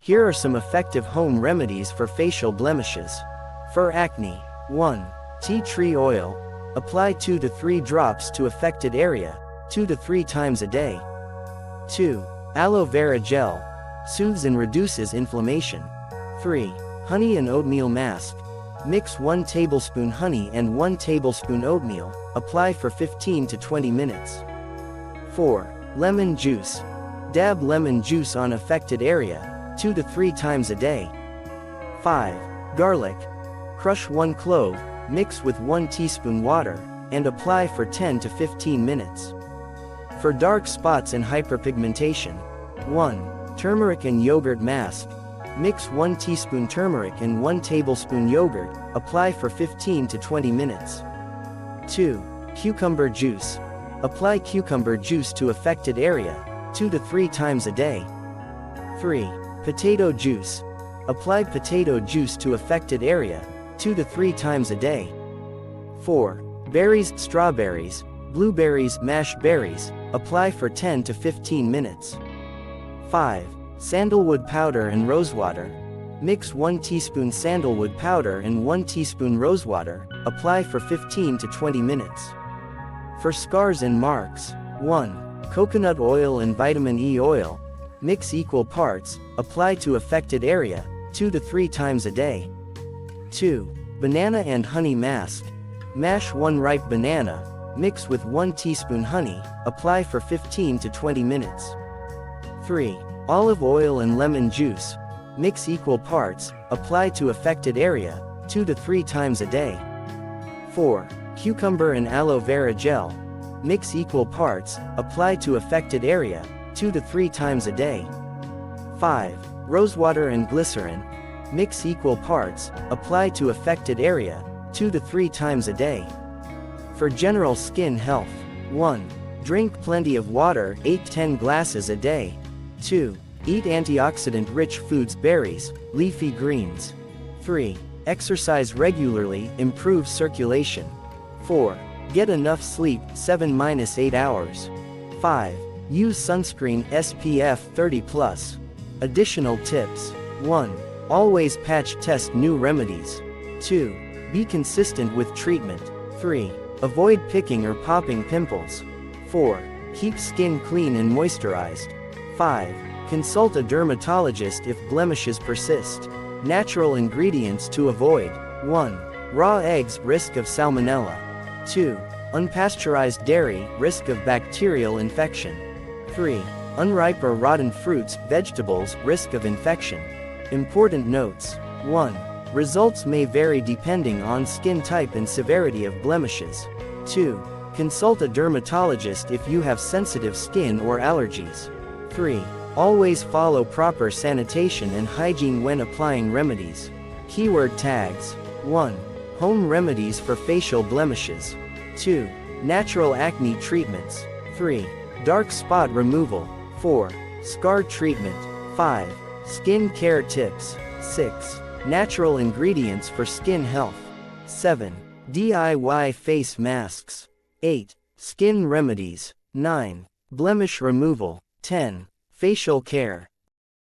Here are some effective home remedies for facial blemishes. For acne. 1. Tea tree oil. Apply 2 to 3 drops to affected area, 2 to 3 times a day. 2. Aloe vera gel. Soothes and reduces inflammation. 3. Honey and oatmeal mask. Mix 1 tablespoon honey and 1 tablespoon oatmeal, apply for 15 to 20 minutes. 4. Lemon juice. Dab lemon juice on affected area, 2 to 3 times a day. 5. Garlic. Crush 1 clove, mix with 1 teaspoon water, and apply for 10 to 15 minutes. For dark spots and hyperpigmentation. 1. Turmeric and yogurt mask. Mix 1 teaspoon turmeric and 1 tablespoon yogurt, apply for 15 to 20 minutes. 2. Cucumber juice. Apply cucumber juice to affected area, 2 to 3 times a day. 3. Potato juice. Apply potato juice to affected area, 2 to 3 times a day. 4. Berries, strawberries, blueberries, mashed berries, apply for 10 to 15 minutes. 5. Sandalwood powder and rosewater. Mix 1 teaspoon sandalwood powder and 1 teaspoon rosewater, apply for 15 to 20 minutes. For scars and marks. 1. Coconut oil and vitamin E oil. Mix equal parts, apply to affected area, 2 to 3 times a day. 2. Banana and honey mask. Mash 1 ripe banana, mix with 1 teaspoon honey, apply for 15 to 20 minutes. 3. Olive oil and lemon juice. Mix equal parts, apply to affected area, 2 to 3 times a day. 4. Cucumber and aloe vera gel. Mix equal parts, apply to affected area, 2 to 3 times a day. 5. Rosewater and glycerin. Mix equal parts, apply to affected area, 2 to 3 times a day. For general skin health. 1. Drink plenty of water, 8-10 glasses a day. 2. Eat antioxidant-rich foods, berries, leafy greens. 3. Exercise regularly, improves circulation. 4. Get enough sleep, 7-8 hours. 5. Use sunscreen SPF 30+. Additional tips. 1. Always patch test new remedies. 2. Be consistent with treatment. 3. Avoid picking or popping pimples. 4. Keep skin clean and moisturized. 5. Consult a dermatologist if blemishes persist. Natural ingredients to avoid. 1. Raw eggs, risk of salmonella. 2. Unpasteurized dairy, risk of bacterial infection. 3. Unripe or rotten fruits, vegetables, risk of infection. Important notes. 1. Results may vary depending on skin type and severity of blemishes. 2. Consult a dermatologist if you have sensitive skin or allergies. 3. Always follow proper sanitation and hygiene when applying remedies. Keyword tags. 1. Home remedies for facial blemishes. 2. Natural acne treatments. 3. Dark spot removal. 4. Scar treatment. 5. Skin care tips. 6. Natural ingredients for skin health. 7. DIY face masks. 8. Skin remedies. 9. Blemish removal. 10. Facial care.